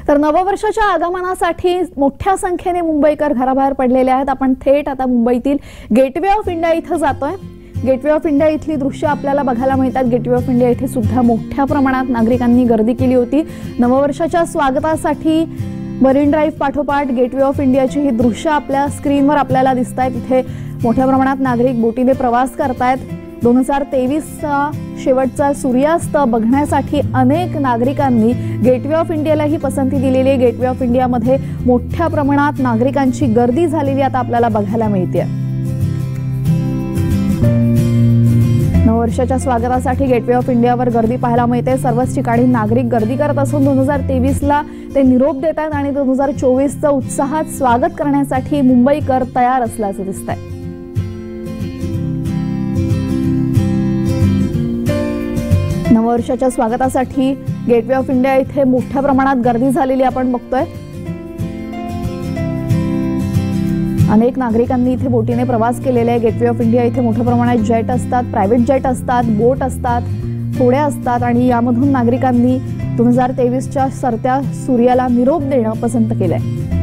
तर नववर्षाच्या आगमनासाठी मोठ्या संख्येने मुंबईकर घराबाहेर पडलेले आहेत। आपण थेट आता मुंबईतील गेटवे ऑफ इंडिया इथे जातोय। गेटवे ऑफ इंडिया इथली दृश्य आपल्याला बघायला मिळतात। गेटवे ऑफ इंडिया इथे सुद्धा मोठ्या प्रमाणात नागरिकांनी गर्दी केली होती नववर्षाच्या स्वागतासाठी। मरीन ड्राइव्ह पाठोपाठ गेटवे ऑफ इंडियाची ही दृश्य आपल्या स्क्रीनवर आपल्याला दिसतायत। इथे मोठ्या प्रमाणात नागरिक बोटीने प्रवास करतायत। 2023चा शेवटचा सूर्यास्त बघण्यासाठी अनेक नागरिकांनी गेटवे ऑफ इंडियाला ही पसंती दिलेली आहे। गेटवे ऑफ इंडियामध्ये मोठ्या प्रमाणात नागरिकांची गर्दी झालेली आता आपल्याला बघायला मिळते। नववर्षाच्या स्वागतासाठी गेटवे ऑफ इंडियावर गर्दी पाहायला मिळते। सर्वच ठिकाणी नागरिक गर्दी करत असून 2023ला ते निरोप देतात आणि 2024चं उत्साहात स्वागत करण्यासाठी मुंबईकर तयार असल्याचं दिसतंय। नववर्षाच्या स्वागतासाठी गेटवे ऑफ इंडिया इथे मोठ्या प्रमाणात गर्दी झालेली आपण बघतोय। अनेक नागरिकांनी इथे बोटीने प्रवास केलेला आहे। गेटवे ऑफ इंडिया इथे मोठ्या प्रमाणात जेट असतात, प्रायव्हेट जेट असतात, बोट असतात, होड्या असतात आणि यामधून नागरिकांनी 2023च्या सरत्या सूर्याला निरोप देणं पसंत केलंय।